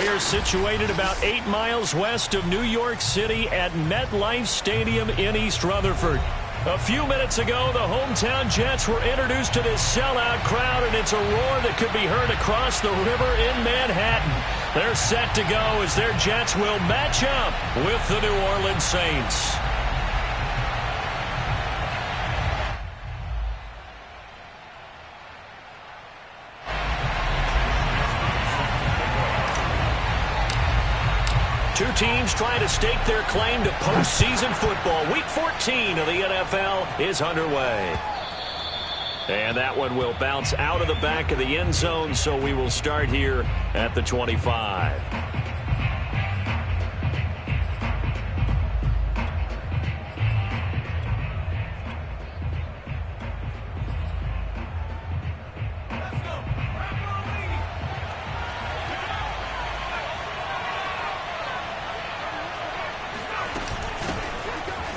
We are situated about 8 miles west of New York City at MetLife Stadium in East Rutherford. A few minutes ago, the hometown Jets were introduced to this sellout crowd, and it's a roar that could be heard across the river in Manhattan. They're set to go as their Jets will match up with the New Orleans Saints. Two teams trying to stake their claim to postseason football. Week 14 of the NFL is underway. And that one will bounce out of the back of the end zone, so we will start here at the 25.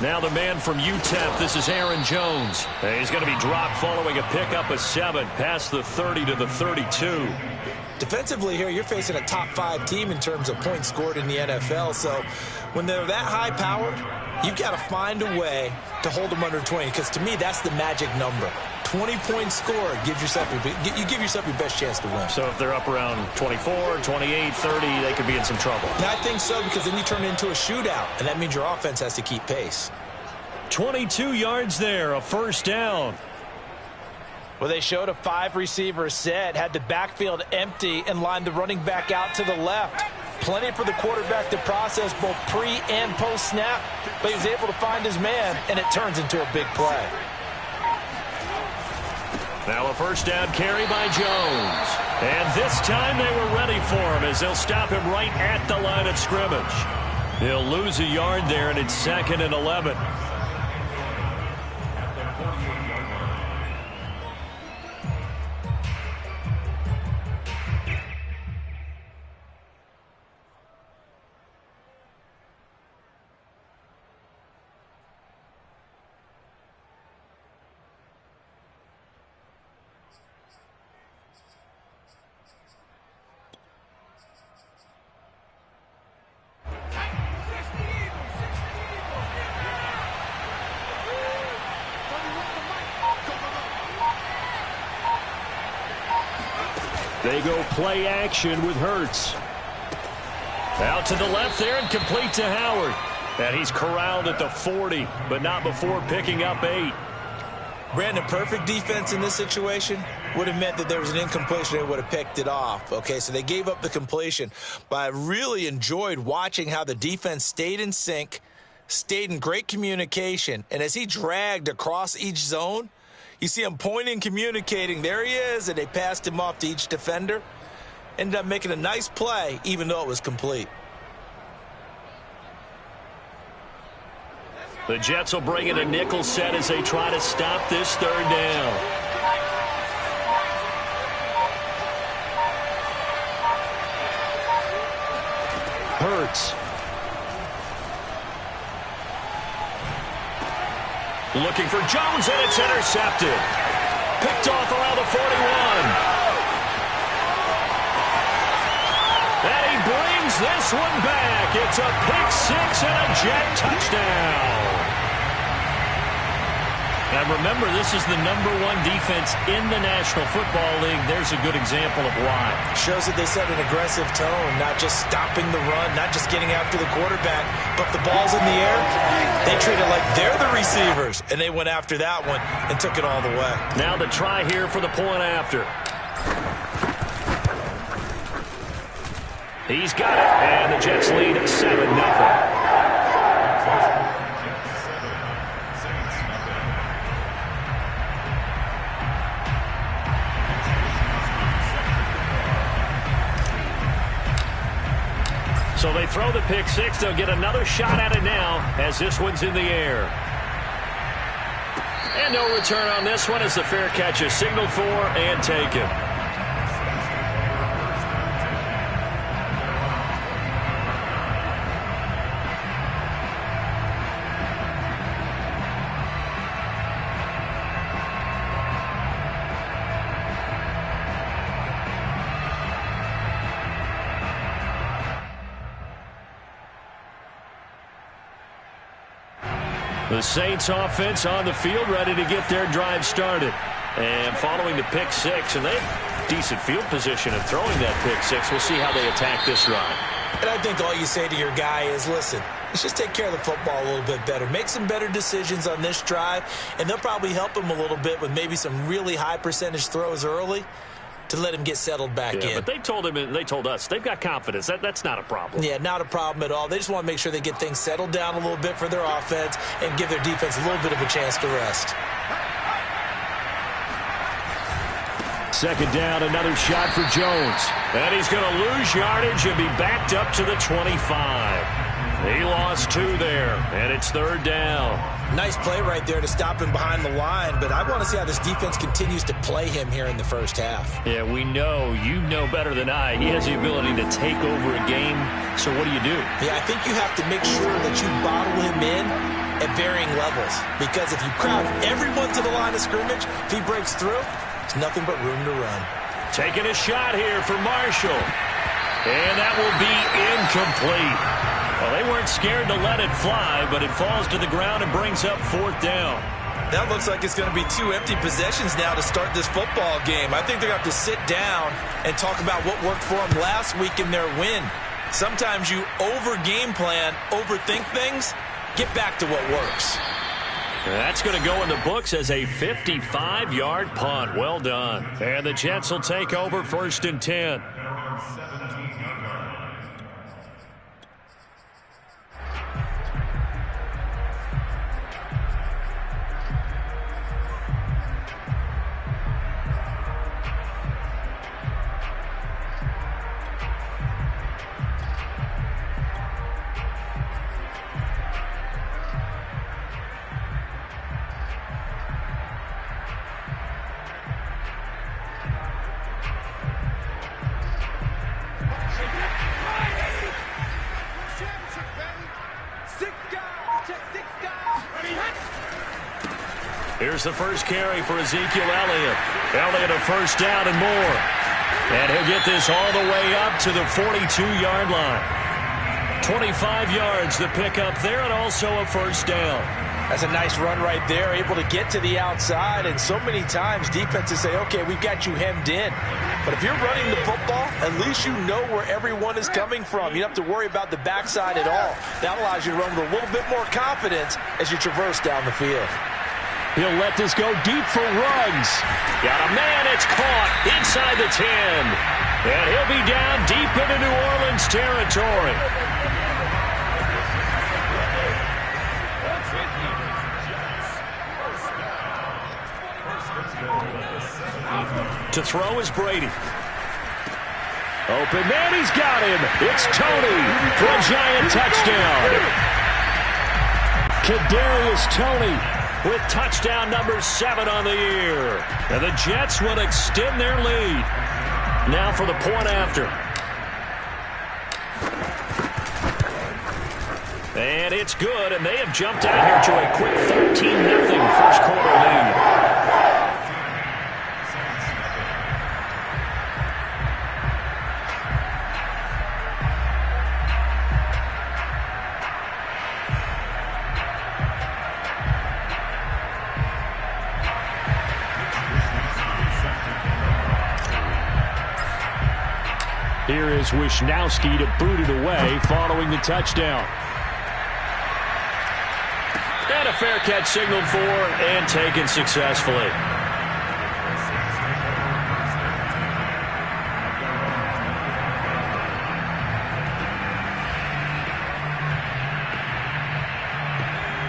Now the man from UTEP, this is Aaron Jones. He's going to be dropped following a pickup of 7 past the 30 to the 32. Defensively here, you're facing a top 5 team in terms of points scored in the NFL. So when they're that high-powered, you've got to find a way to hold them under 20, because to me, that's the magic number. 20-point score gives yourself you give yourself your best chance to win. So if they're up around 24, 28, 30, they could be in some trouble. And I think so, because then you turn it into a shootout, and that means your offense has to keep pace. 22 yards there, a first down. Well, they showed a 5-receiver set, had the backfield empty, and lined the running back out to the left. Plenty for the quarterback to process both pre- and post-snap, but he was able to find his man, and it turns into a big play. Now a first down carry by Jones. And this time they were ready for him as they'll stop him right at the line of scrimmage. He'll lose a yard there, and it's 2nd and 11. They go play action with Hurts. Out to the left there and complete to Howard. And he's corralled at the 40, but not before picking up 8. Brandon, perfect defense in this situation would have meant that there was an incompletion. They would have picked it off. Okay, so they gave up the completion. But I really enjoyed watching how the defense stayed in sync, stayed in great communication. And as he dragged across each zone, you see him pointing, communicating. There he is, and they passed him off to each defender. Ended up making a nice play, even though it was complete. The Jets will bring in a nickel set as they try to stop this 3rd down. Hurts. Looking for Jones, and it's intercepted. Picked off around the 41. And he brings this one back. It's a pick-6 and a Jet touchdown. And remember, this is the #1 defense in the National Football League. There's a good example of why. Shows that they set an aggressive tone, not just stopping the run, not just getting after the quarterback, but the ball's in the air. They treat it like they're the receivers, and they went after that one and took it all the way. Now the try here for the point after. He's got it, and the Jets lead 7-0. So they throw the pick-6. They'll get another shot at it now as this one's in the air. And no return on this one as the fair catch is signaled for and taken. The Saints offense on the field, ready to get their drive started. And following the pick six, and they have decent field position of throwing that pick six. We'll see how they attack this drive. And I think all you say to your guy is, listen, let's just take care of the football a little bit better. Make some better decisions on this drive, and they'll probably help him a little bit with maybe some really high percentage throws early to let him get settled back in. But they told him, and they told us, they've got confidence. That's not a problem. Yeah, not a problem at all. They just want to make sure they get things settled down a little bit for their offense and give their defense a little bit of a chance to rest. Second down, another shot for Jones. And he's going to lose yardage and be backed up to the 25. He lost 2 there, and it's third down. Nice play right there to stop him behind the line, but I want to see how this defense continues to play him here in the first half. Yeah, we know. You know better than I. He has the ability to take over a game, so what do you do? Yeah, I think you have to make sure that you bottle him in at varying levels, because if you crowd everyone to the line of scrimmage, if he breaks through, it's nothing but room to run. Taking a shot here for Marshall. And that will be incomplete. Well, they weren't scared to let it fly, but it falls to the ground and brings up fourth down. That looks like it's going to be 2 empty possessions now to start this football game. I think they're going to have to sit down and talk about what worked for them last week in their win. Sometimes you over-game plan, overthink things, get back to what works. That's going to go in the books as a 55-yard punt. Well done. And the Jets will take over first and 10. Here's the first carry for Ezekiel Elliott. Elliott a first down and more. And he'll get this all the way up to the 42-yard line. 25 yards the pickup there, and also a first down. That's a nice run right there, able to get to the outside. And so many times defenses say, okay, we've got you hemmed in. But if you're running the football, at least you know where everyone is coming from. You don't have to worry about the backside at all. That allows you to run with a little bit more confidence as you traverse down the field. He'll let this go deep for Ruggs. Got a man, it's caught inside the 10. And he'll be down deep into New Orleans territory. To throw is Brady. Open man, he's got him. It's Tony for a giant touchdown. Kadarius Toney with touchdown number 7 on the year. And the Jets will extend their lead. Now for the point after. And it's good, and they have jumped out here to a quick 13-0 first quarter lead. Here is Wisnowski to boot it away following the touchdown. And a fair catch signaled for and taken successfully.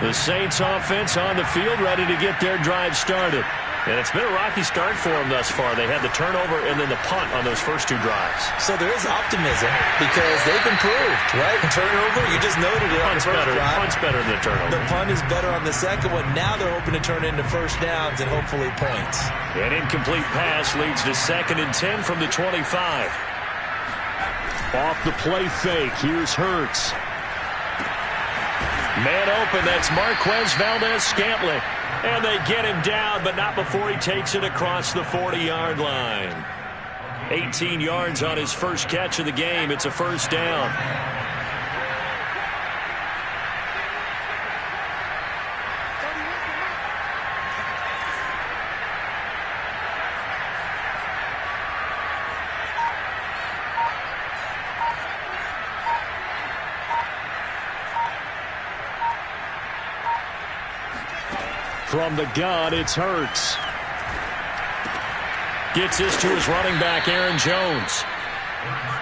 The Saints offense on the field ready to get their drive started. And it's been a rocky start for them thus far. They had the turnover and then the punt on those first 2 drives. So there is optimism because they've improved, right? Turnover, you just noted it on the first drive. Punt's better than the turnover. The punt is better on the second one. Now they're hoping to turn into first downs and hopefully points. An incomplete pass leads to 2nd and 10 from the 25. Off the play fake, here's Hurts. Man open, that's Marquez Valdez-Scantling. And they get him down, but not before he takes it across the 40-yard line. 18 yards on his first catch of the game. It's a first down. From the gun, it's Hurts. Gets this to his running back, Aaron Jones.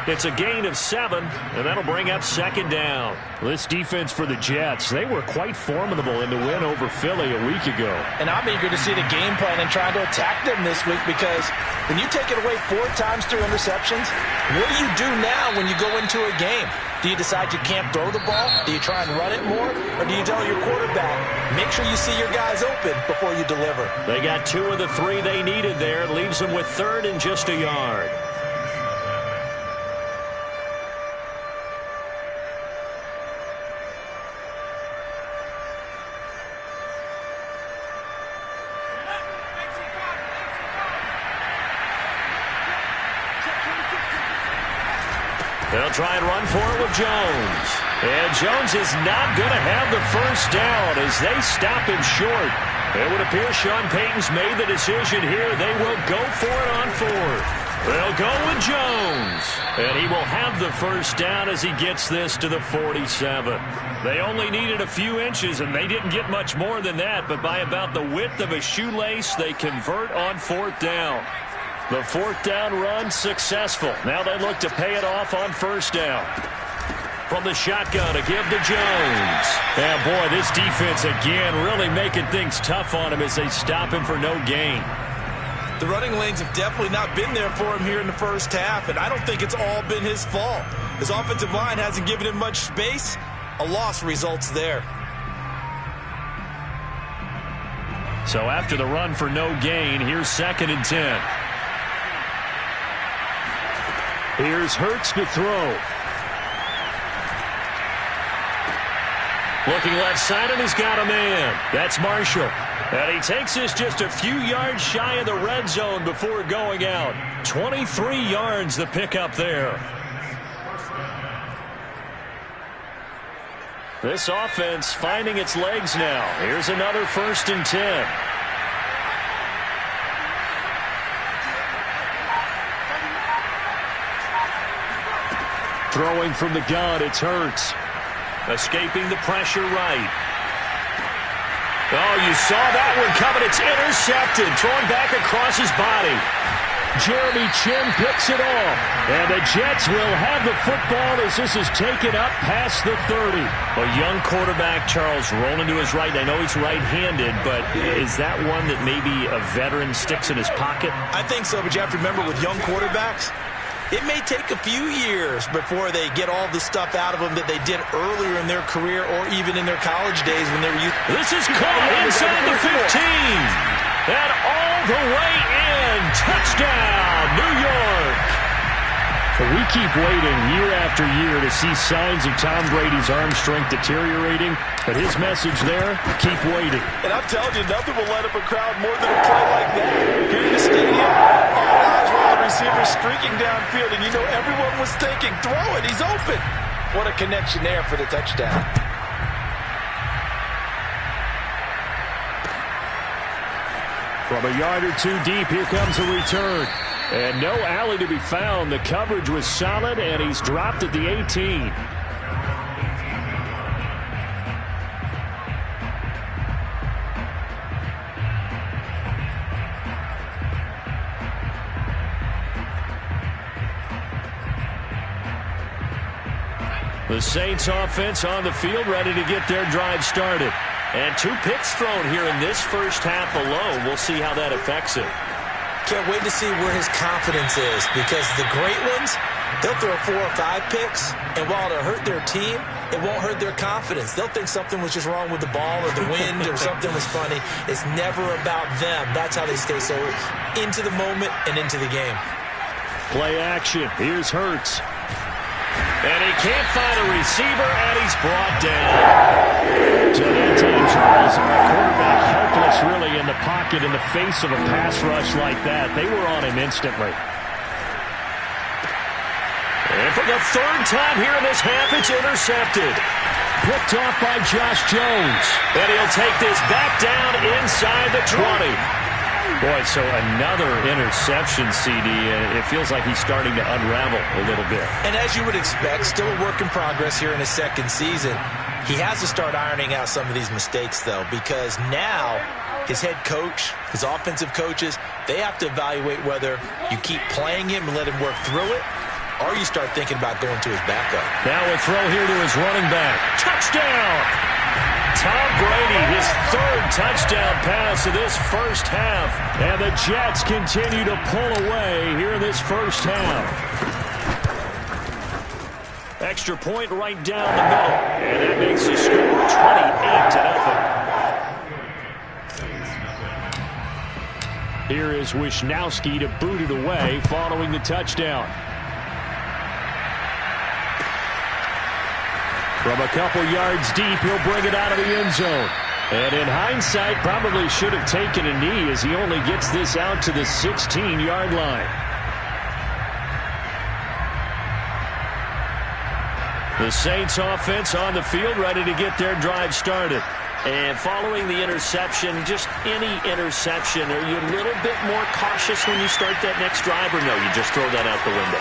It's a gain of 7, and that'll bring up second down. This defense for the Jets, they were quite formidable in the win over Philly a week ago. And I'm eager to see the game plan and trying to attack them this week, because when you take it away 4 times through interceptions, what do you do now when you go into a game? Do you decide you can't throw the ball? Do you try and run it more? Or do you tell your quarterback, make sure you see your guys open before you deliver? They got 2 of the 3 they needed there. It leaves them with 3rd and just a yard. They'll try and run for it with Jones. And Jones is not going to have the first down as they stop him short. It would appear Sean Payton's made the decision here. They will go for it on 4th. They'll go with Jones. And he will have the first down as he gets this to the 47. They only needed a few inches, and they didn't get much more than that. But by about the width of a shoelace, they convert on 4th down. The 4th down run successful. Now they look to pay it off on 1st down. From the shotgun to give to Jones. And boy, this defense again really making things tough on him as they stop him for no gain. The running lanes have definitely not been there for him here in the first half, and I don't think it's all been his fault. His offensive line hasn't given him much space. A loss results there. So after the run for no gain, here's 2nd and 10. Here's Hurts to throw. Looking left side, and he's got a man. That's Marshall. And he takes this just a few yards shy of the red zone before going out. 23 yards the pickup there. This offense finding its legs now. Here's another 1st and 10. Throwing from the gun, it's Hurts. Escaping the pressure right. Oh, you saw that one coming. It's intercepted. Thrown back across his body. Jeremy Chin picks it off. And the Jets will have the football as this is taken up past the 30. A young quarterback, Charles, rolling to his right. I know he's right-handed, but is that one that maybe a veteran sticks in his pocket? I think so, but you have to remember with young quarterbacks, it may take a few years before they get all the stuff out of them that they did earlier in their career or even in their college days when they were youth. This is caught inside the 15. And all the way in. Touchdown, New York. We keep waiting year after year to see signs of Tom Brady's arm strength deteriorating, but his message there, keep waiting. And I'm telling you, nothing will light up a crowd more than a play like that. Here in the stadium, all eyes were on the receiver streaking downfield, and you know everyone was thinking, throw it, he's open. What a connection there for the touchdown. From a yard or 2 deep, here comes a return. And no alley to be found. The coverage was solid, and he's dropped at the 18. The Saints offense on the field ready to get their drive started. And 2 picks thrown here in this first half alone. We'll see how that affects it. Can't wait to see where his confidence is, because the great ones, they'll throw 4 or 5 picks, and while it'll hurt their team, it won't hurt their confidence. They'll think something was just wrong with the ball or the wind or something was funny. It's never about them. That's how they stay so into the moment and into the game. Play action. Here's Hurts. And he can't find a receiver, and he's brought down. So that time, Charles, quarterback helpless really in the pocket in the face of a pass rush like that. They were on him instantly. And for the 3rd time here in this half, it's intercepted. Picked off by Josh Jones. And he'll take this back down inside the 20. Boy, so another interception, CD, and it feels like he's starting to unravel a little bit. And as you would expect, still a work in progress here in his 2nd season. He has to start ironing out some of these mistakes, though, because now his head coach, his offensive coaches, they have to evaluate whether you keep playing him and let him work through it, or you start thinking about going to his backup. Now a throw here to his running back. Touchdown! Tom Brady, his third touchdown pass of this first half. And the Jets continue to pull away here in this first half. Extra point right down the middle. And that makes the score 28-0. Here is Wisnowski to boot it away following the touchdown. From a couple yards deep, he'll bring it out of the end zone. And in hindsight, probably should have taken a knee as he only gets this out to the 16-yard line. The Saints offense on the field, ready to get their drive started. And following the interception, just any interception, are you a little bit more cautious when you start that next drive, or no, you just throw that out the window?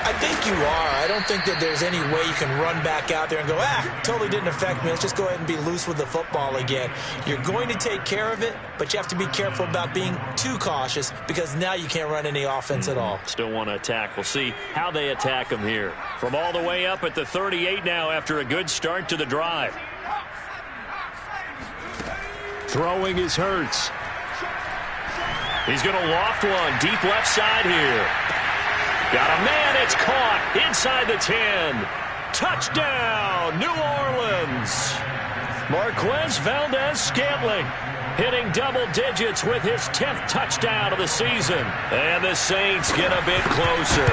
I think you are. I don't think that there's any way you can run back out there and go, totally didn't affect me. Let's just go ahead and be loose with the football again. You're going to take care of it, but you have to be careful about being too cautious because now you can't run any offense at all. Still want to attack. We'll see how they attack him here. From all the way up at the 38 now after a good start to the drive. Throwing is Hurts. He's going to loft one deep left side here. Got a man, it's caught inside the 10. Touchdown, New Orleans. Marquez Valdez-Scantling hitting double digits with his 10th touchdown of the season. And the Saints get a bit closer.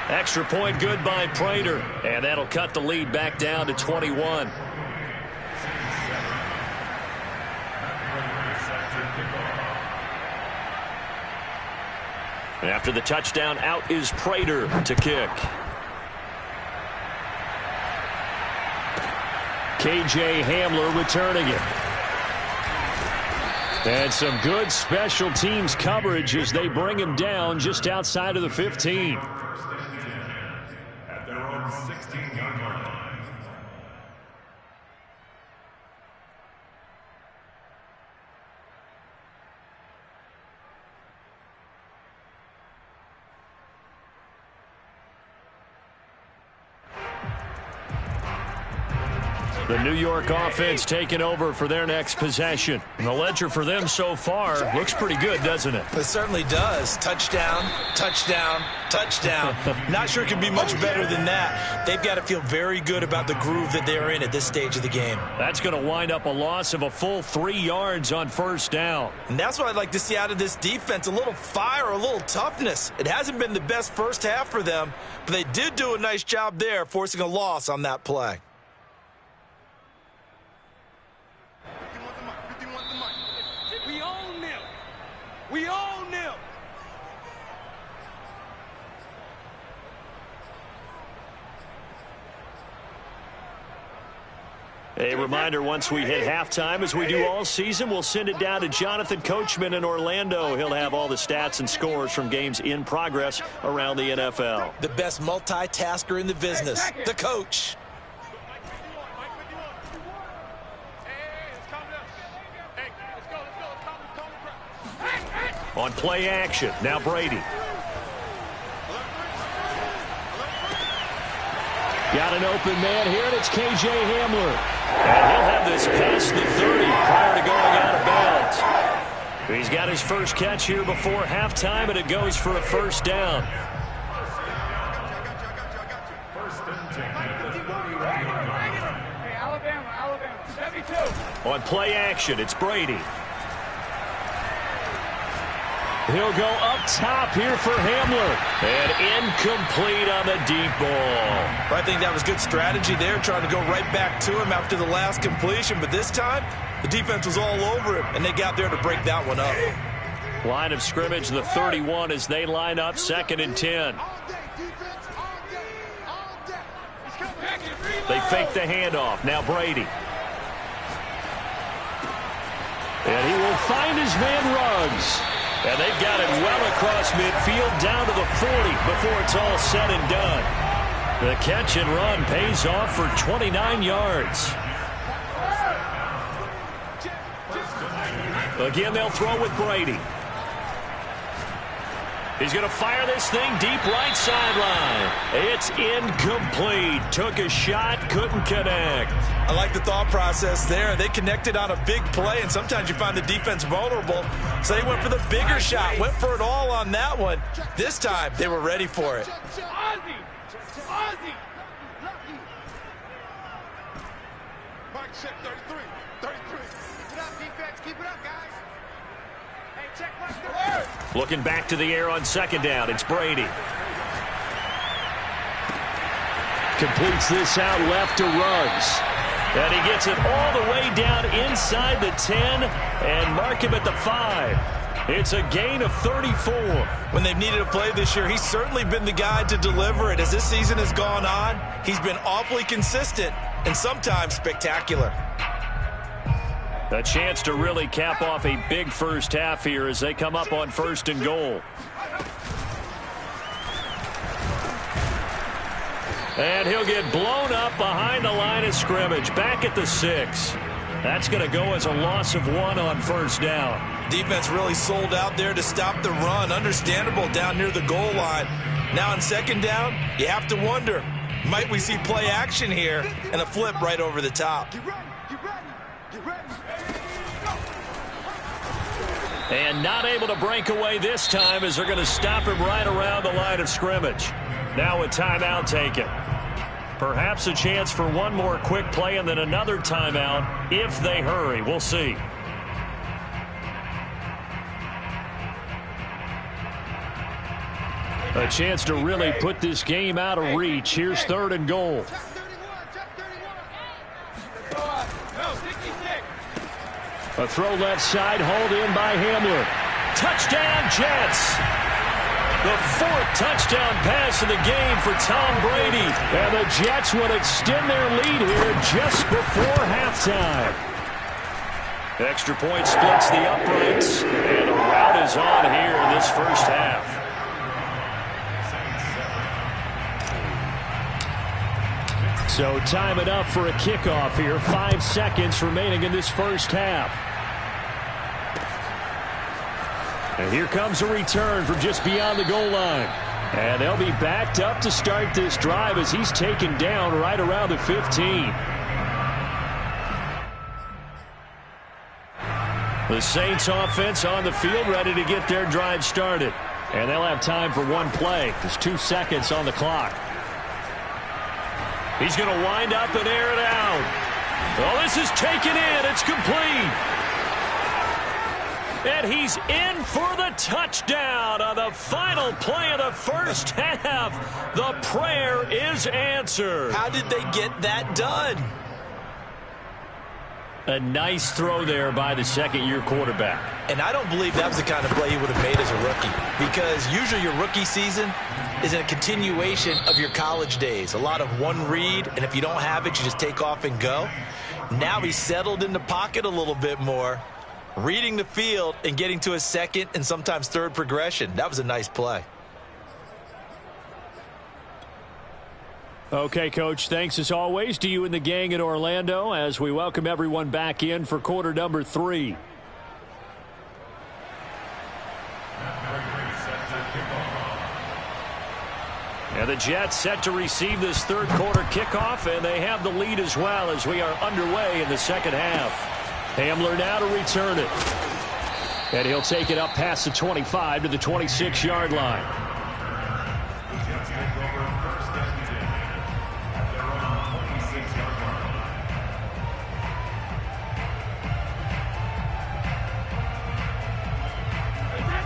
Extra point good by Prater. And that'll cut the lead back down to 21. After the touchdown, out is Prater to kick. KJ Hamler returning it. And some good special teams coverage as they bring him down just outside of the 15. At their own 16-yard line. The New York offense taking over for their next possession. And the ledger for them so far looks pretty good, doesn't it? It certainly does. Touchdown, touchdown, touchdown. Not sure it can be much better than that. They've got to feel very good about the groove that they're in at this stage of the game. That's going to wind up a loss of a full 3 yards on first down. And that's what I'd like to see out of this defense, a little fire, a little toughness. It hasn't been the best first half for them, but they did do a nice job there, forcing a loss on that play. We own them. A reminder, once we hit halftime, as we do all season, we'll send it down to Jonathan Coachman in Orlando. He'll have all the stats and scores from games in progress around the NFL. The best multitasker in the business, the coach. On play action, now Brady. Got an open man here, and it's KJ Hamler. And he'll have this past the 30 prior to going out of bounds. He's got his first catch here before halftime, and it goes for a first down. Alabama, 72. On play action, it's Brady. He'll go up top here for Hamler. And incomplete on the deep ball. I think that was good strategy there, trying to go right back to him after the last completion. But this time, the defense was all over him, and they got there to break that one up. Line of scrimmage, the 31, as they line up 2nd and 10. They fake the handoff. Now Brady. And he will find his man Ruggs. And they've got it well across midfield down to the 40 before it's all said and done. The catch and run pays off for 29 yards. Again, they'll throw with Brady. He's going to fire this thing deep right sideline. It's incomplete. Took a shot, couldn't connect. I like the thought process there. They connected on a big play, and sometimes you find the defense vulnerable. So they went for the bigger shot, went for it all on that one. This time, they were ready for it. Mike check 33. 33. Keep it up, defense. Keep it up, guys. Hey, check Mike. Looking back to the air on second down. It's Brady. Completes this out left to Ruggs. And he gets it all the way down inside the 10 and mark him at the 5. It's a gain of 34. When they've needed a play this year, he's certainly been the guy to deliver it. As this season has gone on, he's been awfully consistent and sometimes spectacular. A chance to really cap off a big first half here as they come up on 1st and goal. And he'll get blown up behind the line of scrimmage. Back at the 6. That's going to go as a loss of 1 on 1st down. Defense really sold out there to stop the run. Understandable down near the goal line. Now on 2nd down, you have to wonder, might we see play action here and a flip right over the top? Get ready. Get ready. Get ready. And not able to break away this time as they're going to stop him right around the line of scrimmage. Now a timeout taken. Perhaps a chance for one more quick play and then another timeout if they hurry. We'll see. A chance to really put this game out of reach. Here's 3rd and goal. Check 31. Check 31. No, 66. A throw left side, hauled in by Hamler. Touchdown, Jets. The 4th touchdown pass of the game for Tom Brady. And the Jets would extend their lead here just before halftime. Extra point splits the uprights. And a rout is on here in this first half. So time enough for a kickoff here. 5 seconds remaining in this first half. And here comes a return from just beyond the goal line. And they'll be backed up to start this drive as he's taken down right around the 15. The Saints offense on the field ready to get their drive started. And they'll have time for one play. There's 2 seconds on the clock. He's going to wind up and air it out. Well, this is taken in. It's complete. And he's in for the touchdown on the final play of the first half. The prayer is answered. How did they get that done? A nice throw there by the second-year quarterback. And I don't believe that was the kind of play he would have made as a rookie, because usually your rookie season is a continuation of your college days. A lot of one read, and if you don't have it, you just take off and go. Now he's settled in the pocket a little bit more, reading the field and getting to his 2nd and sometimes 3rd progression. That was a nice play. Okay, Coach, thanks as always to you and the gang in Orlando as we welcome everyone back in for quarter number 3. And the Jets set to receive this 3rd quarter kickoff, and they have the lead as well as we are underway in the second half. Hamler now to return it. And he'll take it up past the 25 to the 26-yard line.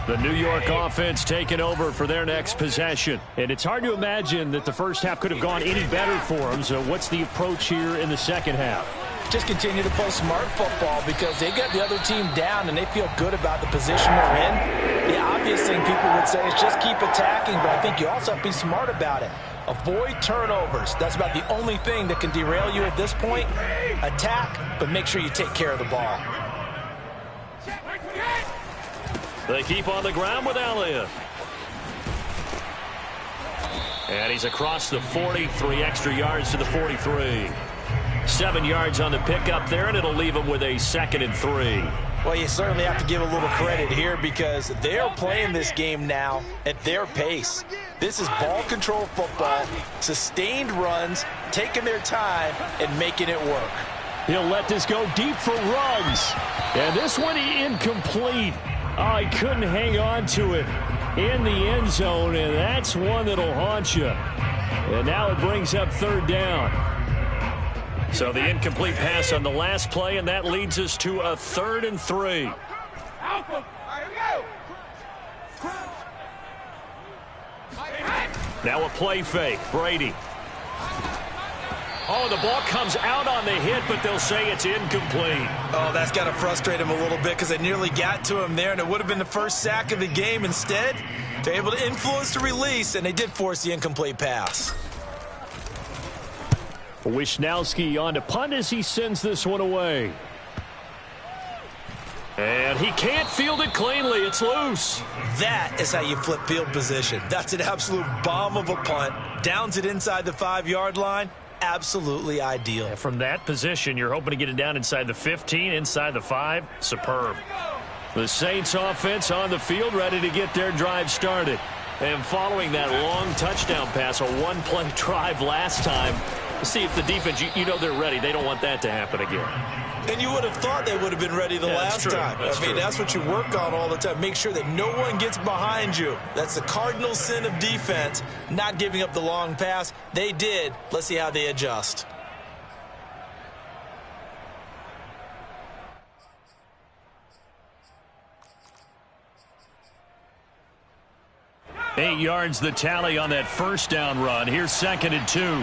The New York offense taking over for their next possession. And it's hard to imagine that the first half could have gone any better for them. So what's the approach here in the second half? Just continue to play smart football because they got the other team down and they feel good about the position they're in. The obvious thing people would say is just keep attacking, but I think you also have to be smart about it. Avoid turnovers. That's about the only thing that can derail you at this point. Attack, but make sure you take care of the ball. They keep on the ground with Elliott. And he's across the 40, 3 extra yards to the 43. 7 yards on the pickup there, and it'll leave him with a 2nd and 3. Well, you certainly have to give a little credit here because they're playing this game now at their pace. This is ball control football, sustained runs, taking their time, and making it work. He'll let this go deep for Ruggs. And this one incomplete. Oh, he couldn't hang on to it in the end zone, and that's one that'll haunt you. And now it brings up third down. So the incomplete pass on the last play, and that leads us to a 3rd and 3. Now a play fake. Brady. Oh, the ball comes out on the hit, but they'll say it's incomplete. Oh, that's got to frustrate him a little bit because they nearly got to him there, and it would have been the first sack of the game. Instead, they're able to influence the release, and they did force the incomplete pass. Wisnowski on to punt as he sends this one away. And he can't field it cleanly. It's loose. That is how you flip field position. That's an absolute bomb of a punt. Downs it inside the 5-yard line. Absolutely ideal. And from that position, you're hoping to get it down inside the 15, inside the 5. Superb. The Saints offense on the field, ready to get their drive started. And following that long touchdown pass, a one-play drive last time, see if the defense, you know they're ready. They don't want that to happen again. And you would have thought they would have been ready the last time. That's what you work on all the time. Make sure that no one gets behind you. That's the cardinal sin of defense, not giving up the long pass. They did. Let's see how they adjust. Eight yards the tally on that first down run. Here's 2nd and 2.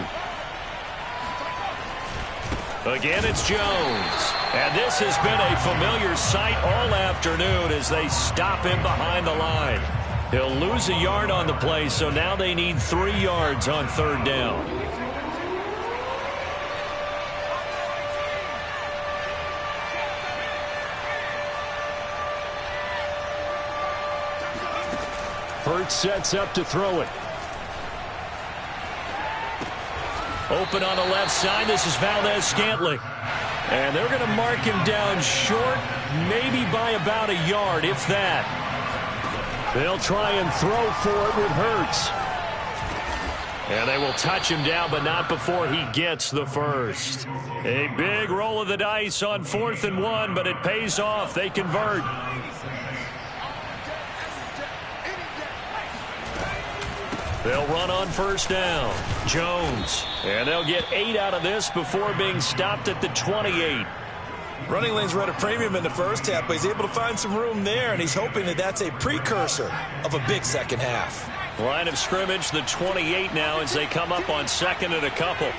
Again, it's Jones. And this has been a familiar sight all afternoon as they stop him behind the line. He'll lose a yard on the play, so now they need 3 yards on 3rd down. Hurts sets up to throw it. Open on the left side. This is Valdez-Scantling. And they're going to mark him down short, maybe by about a yard, if that. They'll try and throw for it with Hurts. And they will touch him down, but not before he gets the first. A big roll of the dice on 4th and 1, but it pays off. They convert. They'll run on 1st down. Jones. And they'll get 8 out of this before being stopped at the 28. Running lanes were at a premium in the first half, but he's able to find some room there, and he's hoping that that's a precursor of a big second half. Line of scrimmage, the 28 now as they come up on 2nd and a couple.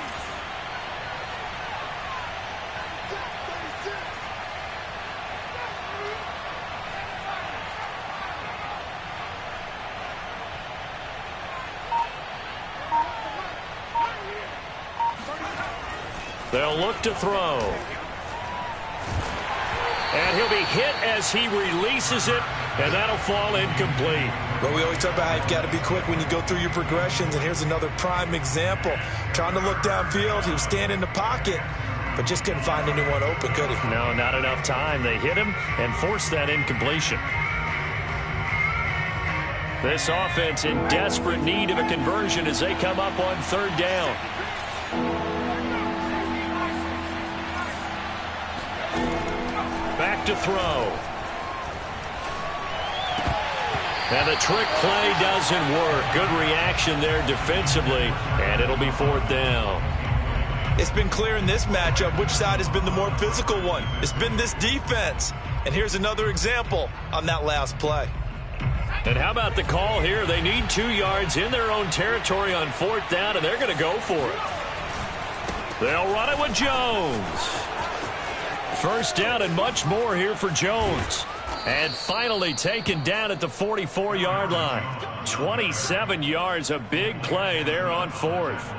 They'll look to throw. And he'll be hit as he releases it, and that'll fall incomplete. But we always talk about how you've got to be quick when you go through your progressions, and here's another prime example. Trying to look downfield, he was standing in the pocket, but just couldn't find anyone open, could he? No, not enough time. They hit him and forced that incompletion. This offense in desperate need of a conversion as they come up on 3rd down. Back to throw. And the trick play doesn't work. Good reaction there defensively, and it'll be 4th down. It's been clear in this matchup which side has been the more physical one. It's been this defense. And here's another example on that last play. And how about the call here? They need 2 yards in their own territory on 4th down, and they're going to go for it. They'll run it with Jones. 1st down and much more here for Jones. And finally taken down at the 44-yard line. 27 yards, a big play there on 4th.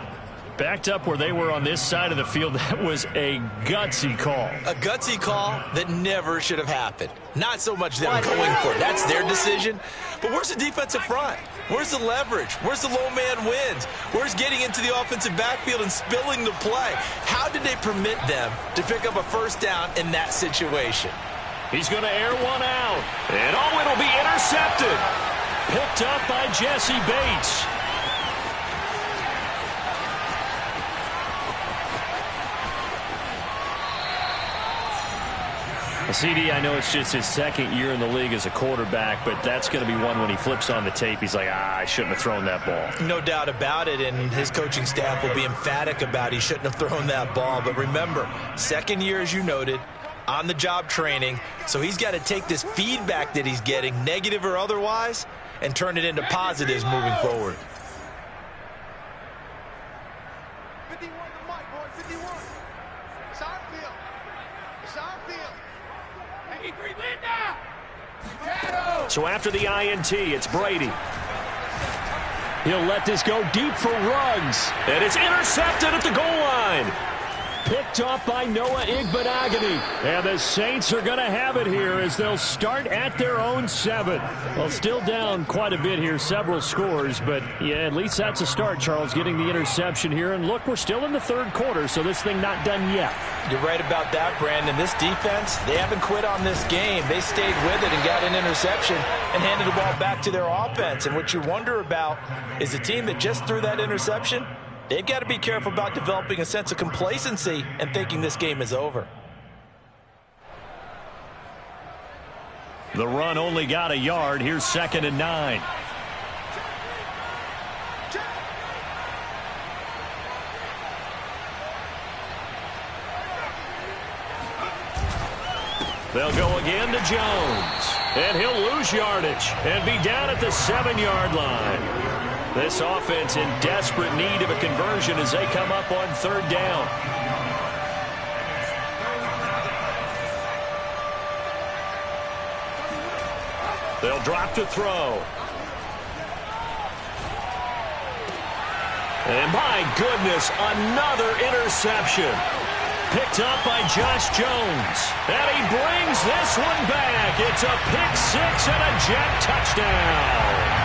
Backed up where they were on this side of the field. That was a gutsy call. A gutsy call that never should have happened. Not so much them going for it. That's their decision. But where's the defensive front? Where's the leverage? Where's the low man wins? Where's getting into the offensive backfield and spilling the play? How did they permit them to pick up a 1st down in that situation? He's going to air one out. And, oh, it'll be intercepted. Picked up by Jesse Bates. CD, I know it's just his second year in the league as a quarterback, but that's going to be one when he flips on the tape, he's like, I shouldn't have thrown that ball. No doubt about it, and his coaching staff will be emphatic about he shouldn't have thrown that ball. But remember, second year, as you noted, on-the-job training, so he's got to take this feedback that he's getting, negative or otherwise, and turn it into positives moving forward. 51 to Mike, boy, 51. It's our field. It's our field. 83 Linda. So after the INT, it's Brady. He'll let this go deep for Ruggs. And it's intercepted at the goal line. Picked off by Noah Igbenogany. And the Saints are going to have it here as they'll start at their own 7. Well, still down quite a bit here, several scores. But, yeah, at least that's a start, Charles, getting the interception here. And, look, we're still in the third quarter, so this thing not done yet. You're right about that, Brandon. This defense, they haven't quit on this game. They stayed with it and got an interception and handed the ball back to their offense. And what you wonder about is the team that just threw that interception, they've got to be careful about developing a sense of complacency and thinking this game is over. The run only got a yard. Here's 2nd and 9. They'll go again to Jones. And he'll lose yardage and be down at the 7-yard line. This offense in desperate need of a conversion as they come up on 3rd down. They'll drop to throw. And my goodness, another interception. Picked up by Josh Jones. And he brings this one back. It's a pick 6 and a Jet touchdown.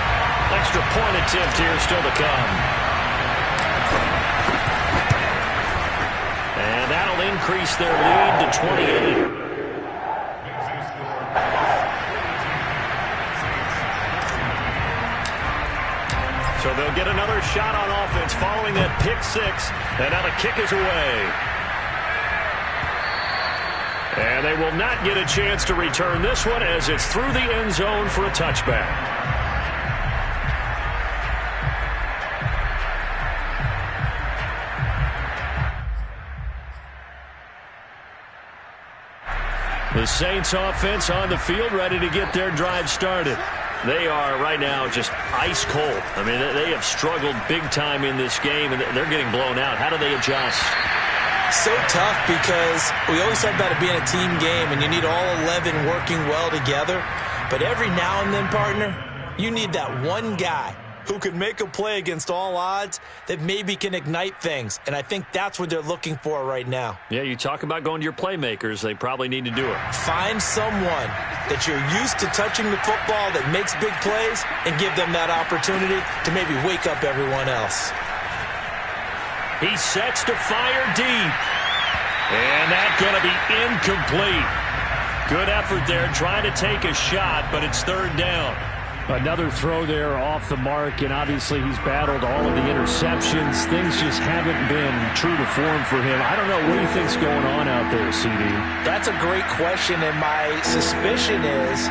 Extra point attempt here still to come. And that'll increase their lead to 28. So they'll get another shot on offense following that pick 6. And now the kick is away. And they will not get a chance to return this one as it's through the end zone for a touchback. The Saints offense on the field ready to get their drive started. They are right now just ice cold. I mean, they have struggled big time in this game, and they're getting blown out. How do they adjust? So tough because we always talk about it being a team game, and you need all 11 working well together. But every now and then, partner, you need that one guy who can make a play against all odds that maybe can ignite things. And I think that's what they're looking for right now. Yeah, you talk about going to your playmakers. They probably need to do it. Find someone that you're used to touching the football that makes big plays and give them that opportunity to maybe wake up everyone else. He sets to fire deep. And that's going to be incomplete. Good effort there trying to take a shot, but it's 3rd down. Another throw there off the mark, and obviously he's battled all of the interceptions. Things just haven't been true to form for him. I don't know what he thinks going on out there, CD. That's a great question, and my suspicion is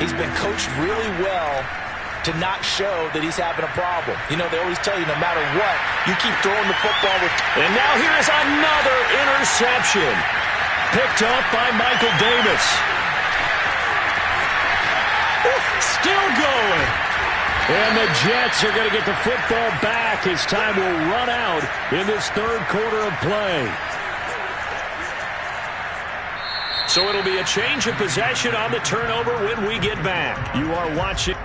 he's been coached really well to not show that he's having a problem. You know, they always tell you no matter what, you keep throwing the football with... And now here is another interception. Picked up by Michael Davis. Still going. And the Jets are going to get the football back as time will run out in this 3rd quarter of play. So it'll be a change of possession on the turnover when we get back. You are watching...